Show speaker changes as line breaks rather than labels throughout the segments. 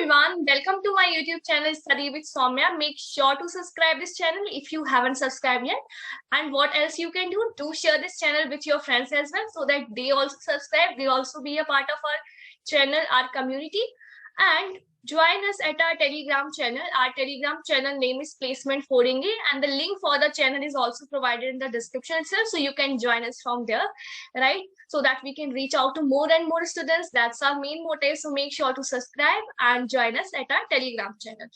everyone, welcome to my YouTube channel Study with Soumya. Make sure to subscribe this channel if you haven't subscribed yet. And what else you can do share this channel with your friends as well so that they also subscribe, they also be a part of our channel, our community. And join us at our Telegram channel. Our Telegram channel name is Placement Foringi, and the link for the channel is also provided in the description itself, so you can join us from there, right? So that we can reach out to more and more students. That's our main motive. So make sure to subscribe and join us at our Telegram channel.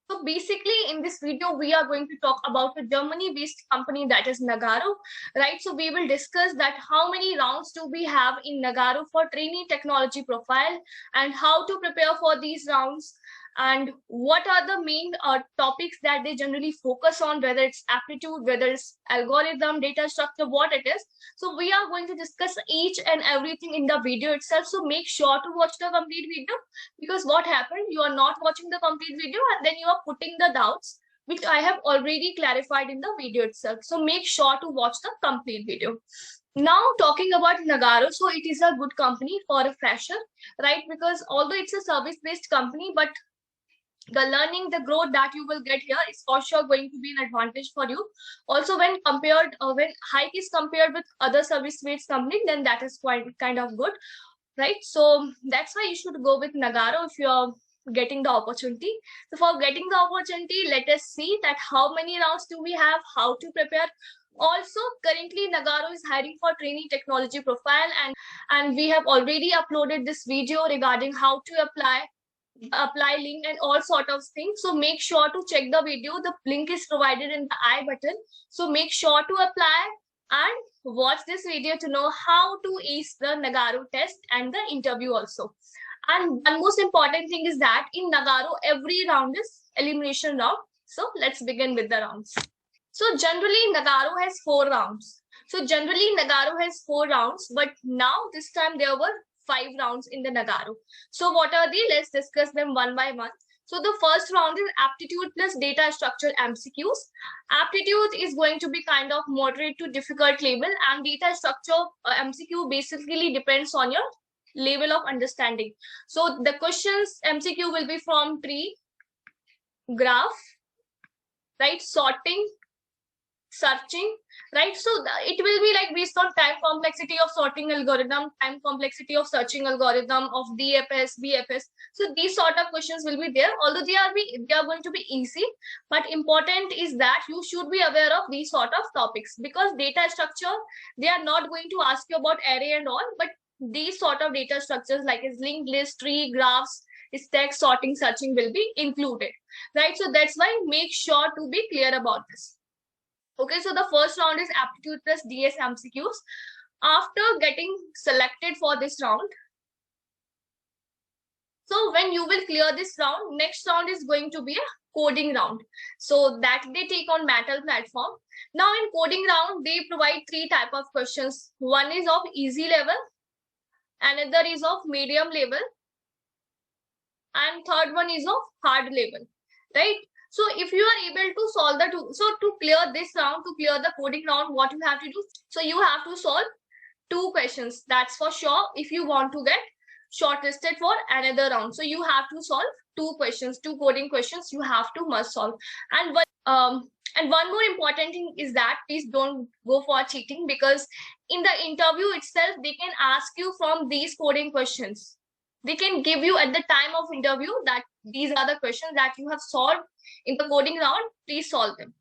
So basically in this video, we are going to talk about a Germany-based company that is Nagarro, right? So we will discuss that how many rounds do we have in Nagarro for trainee technology profile and how to prepare for these rounds and what are the main topics that they generally focus on, whether it's aptitude, whether it's algorithm, data structure, what it is. So we are going to discuss each and everything in the video itself. So make sure to watch the complete video, because what happened, you are not watching the complete video and then you are putting the doubts which I have already clarified in the video itself. So make sure to watch the complete video. Now talking about Nagarro, so it is a good company for a fresher, right? Because although it's a service-based company, but the learning, the growth that you will get here is for sure going to be an advantage for you. Also, when compared, when Hike is compared with other service-based company, then that is quite kind of good, right? So that's why you should go with Nagarro if you're getting the opportunity. So for getting the opportunity, let us see that how many rounds do we have, how to prepare. Also, currently Nagarro is hiring for trainee technology profile, and we have already uploaded this video regarding how to apply link and all sort of things. So make sure to check the video. The link is provided in the I button. So make sure to apply and watch this video to know how to ace the Nagarro test and the interview also. And one most important thing is that in Nagarro, every round is elimination round. So let's begin with the rounds. So generally Nagarro has 4 rounds. But now this time there were 5 rounds in the Nagarro. So what are they? Let's discuss them one by one. So the first round is aptitude plus data structure MCQs. Aptitude is going to be kind of moderate to difficult level, and data structure MCQ basically depends on your level of understanding. So the questions MCQ will be from tree, graph, right, sorting, searching, right? So it will be like based on time complexity of sorting algorithm, time complexity of searching algorithm, of DFS, BFS. So these sort of questions will be there, although they are going to be easy, but important is that you should be aware of these sort of topics, because data structure, they are not going to ask you about array and all, but these sort of data structures like is linked list, tree, graphs, stack, sorting, searching will be included, right? So that's why make sure to be clear about this. Okay, so the first round is aptitude plus DS MCQs. After getting selected for this round, so when you will clear this round, next round is going to be a coding round. So that they take on Mattel platform. Now in coding round, they provide 3 type of questions. One is of easy level, another is of medium level, and third one is of hard level, right? So if you are able to solve the 2, so to clear this round, to clear the coding round, what you have to do, so you have to solve 2 questions. That's for sure. If you want to get shortlisted for another round, so you have to solve 2 questions, 2 coding questions you have to must solve. And one more important thing is that please don't go for cheating, because in the interview itself, they can ask you from these coding questions. They can give you at the time of interview that these are the questions that you have solved in the coding round, please solve them.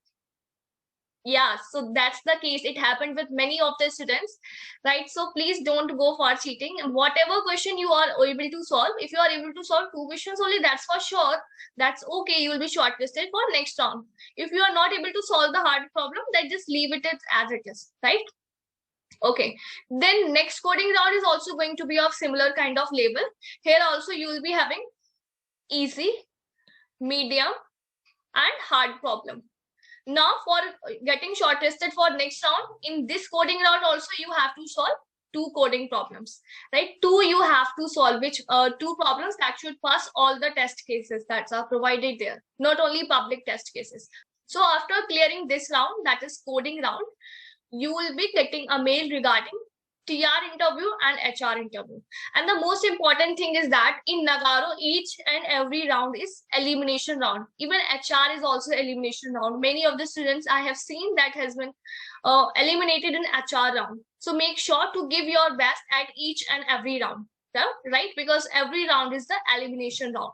Yeah, so that's the case. It happened with many of the students, right? So please don't go for cheating. And whatever question you are able to solve, if you are able to solve 2 questions only, that's for sure. That's okay. You will be shortlisted for next round. If you are not able to solve the hard problem, then just leave it as it is, right? Okay, then next coding round is also going to be of similar kind of level. Here also you will be having easy, medium, and hard problem. Now for getting shortlisted for next round, in this coding round also you have to solve 2 coding problems, right? 2 you have to solve, which 2 problems that should pass all the test cases that are provided there, not only public test cases. So after clearing this round, that is coding round, you will be getting a mail regarding TR interview and HR interview. And the most important thing is that in Nagarro, each and every round is elimination round. Even HR is also elimination round. Many of the students I have seen that has been eliminated in HR round. So make sure to give your best at each and every round, right? Because every round is the elimination round.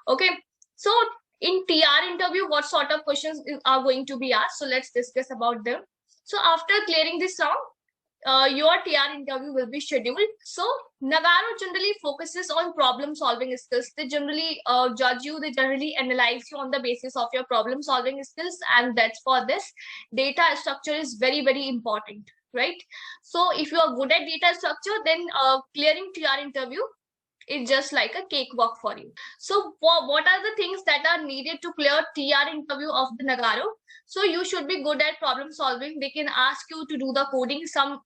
Okay. So in TR interview, what sort of questions are going to be asked? So let's discuss about them. So after clearing this round, your TR interview will be scheduled. So Nagarro generally focuses on problem solving skills. They generally judge you, they generally analyze you on the basis of your problem solving skills, and that's for this data structure is very, very important, right? So if you are good at data structure, then clearing TR interview is just like a cakewalk for you. So what are the things that are needed to clear TR interview of the Nagarro? So you should be good at problem solving. They can ask you to do the coding, some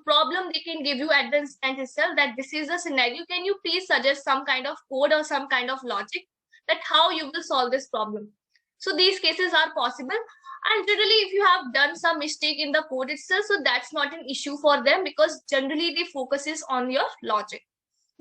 problem they can give you at the instant itself, that this is a scenario. Can you please suggest some kind of code or some kind of logic that how you will solve this problem? So these cases are possible. And generally, if you have done some mistake in the code itself, so that's not an issue for them, because generally they focuses on your logic,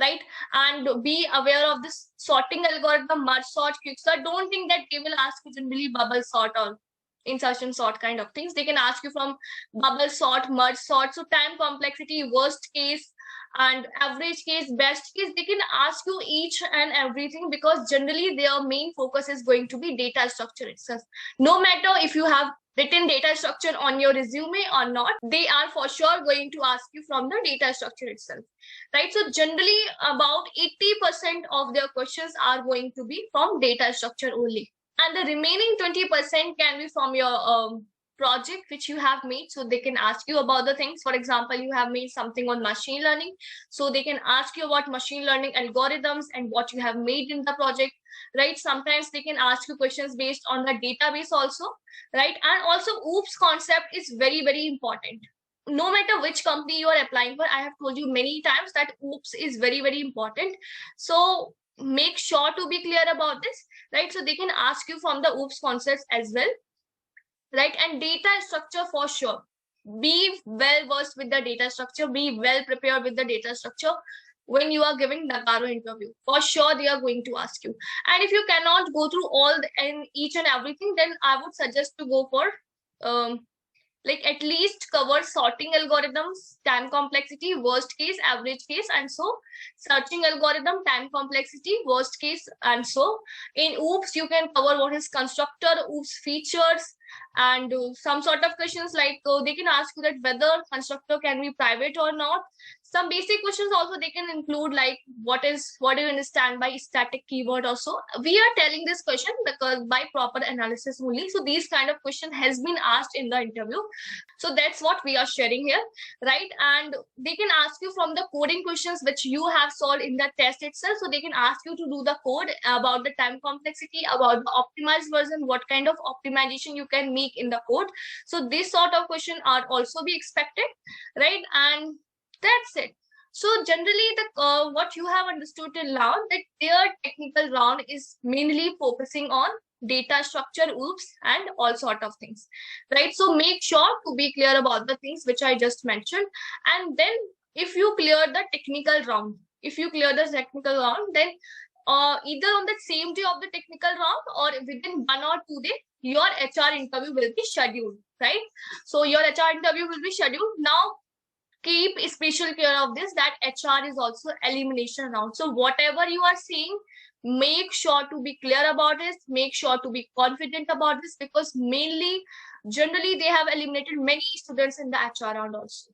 right? And be aware of this sorting algorithm, merge sort, quick sort. Don't think that they will ask you generally bubble sort or insertion sort kind of things. They can ask you from bubble sort, merge sort. So time complexity, worst case, and average case, best case, they can ask you each and everything, because generally their main focus is going to be data structure itself. No matter if you have written data structure on your resume or not, they are for sure going to ask you from the data structure itself, right? So generally about 80% of their questions are going to be from data structure only, and the remaining 20% can be from your project which you have made. So they can ask you about the things. For example, you have made something on machine learning, so they can ask you about machine learning algorithms and what you have made in the project, right? Sometimes they can ask you questions based on the database also, right? And also OOPS concept is very, very important. No matter which company you are applying for, I have told you many times that OOPS is very, very important. So make sure to be clear about this, right? So they can ask you from the OOPS concepts as well, right? And data structure for sure. Be well versed with the data structure, be well prepared with the data structure when you are giving Nagarro interview. For sure, they are going to ask you. And if you cannot go through all and each and everything, then I would suggest to go for like at least cover sorting algorithms, time complexity, worst case, average case, and so searching algorithm, time complexity, worst case, and so. In OOPS, you can cover what is constructor, OOPS features, and some sort of questions like they can ask you that whether constructor can be private or not. Some basic questions also they can include, like what do you understand by static keyword also. We are telling this question because by proper analysis only. So these kind of question has been asked in the interview. So that's what we are sharing here, right? And they can ask you from the coding questions which you have solved in the test itself. So they can ask you to do the code about the time complexity, about the optimized version, what kind of optimization you can make in the code. So this sort of question are also be expected, right? And that's it. So generally, the what you have understood till now, that their technical round is mainly focusing on data structure, OOPS, and all sort of things, right? So make sure to be clear about the things which I just mentioned. And then if you clear the technical round, then either on the same day of the technical round or within 1 or 2 days, your HR interview will be scheduled, right? So your HR interview will be scheduled. Now, keep special care of this, that HR is also elimination round. So whatever you are seeing, make sure to be clear about this, make sure to be confident about this, because generally they have eliminated many students in the HR round also,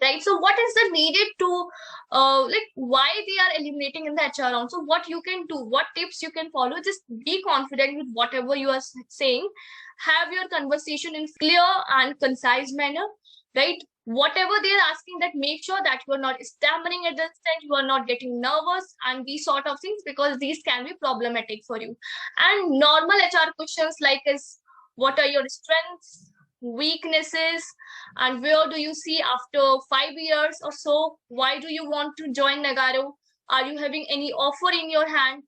right? So what is the needed to like why they are eliminating in the HR round? So what you can do, what tips you can follow, just be confident with whatever you are saying, have your conversation in clear and concise manner, right? Whatever they're asking, that make sure that you are not stammering at the instant, you are not getting nervous and these sort of things, because these can be problematic for you. And normal HR questions like is, what are your strengths, weaknesses, and where do you see after 5 years or so? Why do you want to join Nagarro? Are you having any offer in your hand?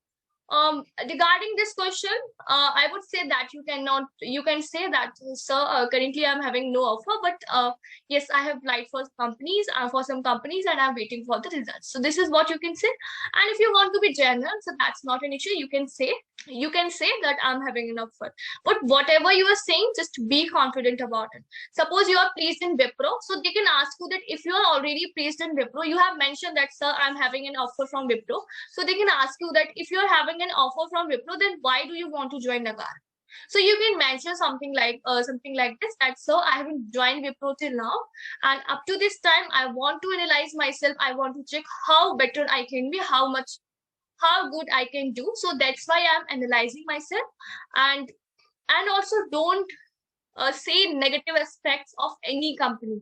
Regarding this question, I would say that you can say that, sir, currently I'm having no offer, but yes, I have applied for for some companies, and I'm waiting for the results. So this is what you can say. And if you want to be general, so that's not an issue. You can say that I'm having an offer. But whatever you are saying, just be confident about it. Suppose you are placed in Wipro, so they can ask you that if you are already placed in Wipro, you have mentioned that, sir, I'm having an offer from Wipro. So they can ask you that if you're having an offer from Wipro, then why do you want to join Nagarro? So you can mention something like this, that, so I haven't joined Wipro till now, and up to this time I want to analyze myself. I want to check how better I can be, how good I can do. So that's why I'm analyzing myself. And also don't say negative aspects of any company.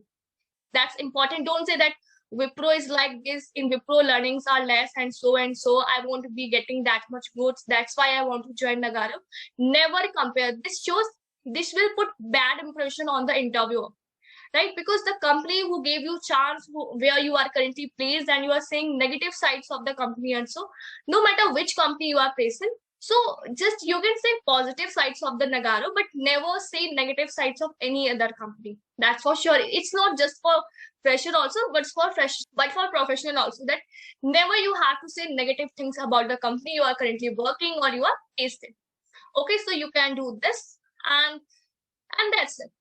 That's important. Don't say that Wipro is like this, in Wipro learnings are less, and so I won't be getting that much growth, that's why I want to join Nagarro. Never compare. This will put bad impression on the interviewer, right? Because the company who gave you chance, where you are currently placed, and you are saying negative sides of the company, and so no matter which company you are facing, so just you can say positive sides of the Nagarro, but never say negative sides of any other company. That's for sure. It's not just for fresher also, but for professional also, that never you have to say negative things about the company you are currently working or you are placed in. Okay, so you can do this, and that's it,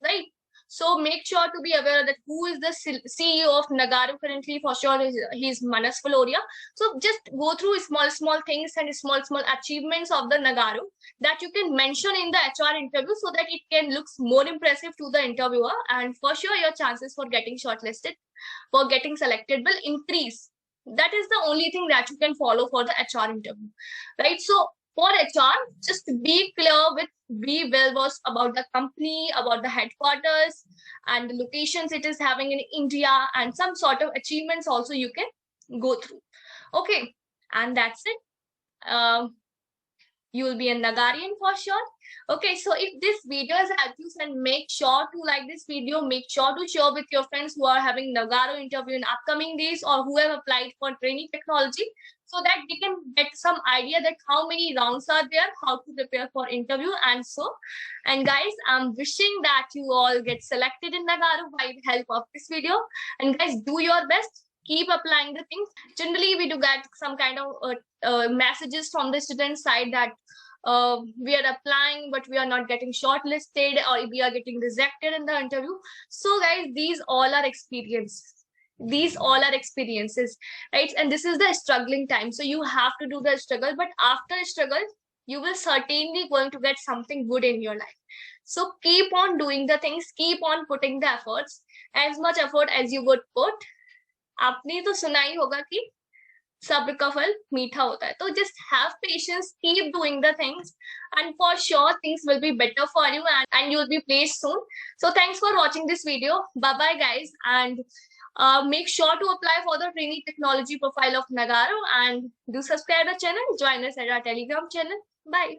right? So make sure to be aware that who is the CEO of Nagarro currently. For sure, he's Manas Valoria. So just go through small things and small achievements of the Nagarro that you can mention in the HR interview, so that it can look more impressive to the interviewer. And for sure, your chances for getting shortlisted, for getting selected, will increase. That is the only thing that you can follow for the HR interview, right? So for HR, just be well versed about the company, about the headquarters and the locations it is having in India, and some sort of achievements also you can go through. Okay, and that's it. You will be a Nagarian for sure. Okay, so if this video has helped you, then make sure to like this video. Make sure to share with your friends who are having Nagarro interview in upcoming days, or who have applied for training technology, so that they can get some idea that how many rounds are there, how to prepare for interview, and so. And guys, I'm wishing that you all get selected in Nagarro by the help of this video. And guys, do your best. Keep applying the things. Generally, we do get some kind of messages from the student side that we are applying, but we are not getting shortlisted, or we are getting rejected in the interview. So guys, these all are experiences. These all are experiences, right? And this is the struggling time. So you have to do the struggle, but after struggle, you will certainly going to get something good in your life. So keep on doing the things, keep on putting the efforts, as much effort as you would put. आपने तो सुना ही होगा कि सब्र का फल मीठा होता है. तो just have patience, keep doing the things, and for sure things will be better for you, and you will be placed soon. So thanks for watching this video. Bye bye guys, and make sure to apply for the training technology profile of Nagarro, and do subscribe the channel. Join us at our Telegram channel. Bye.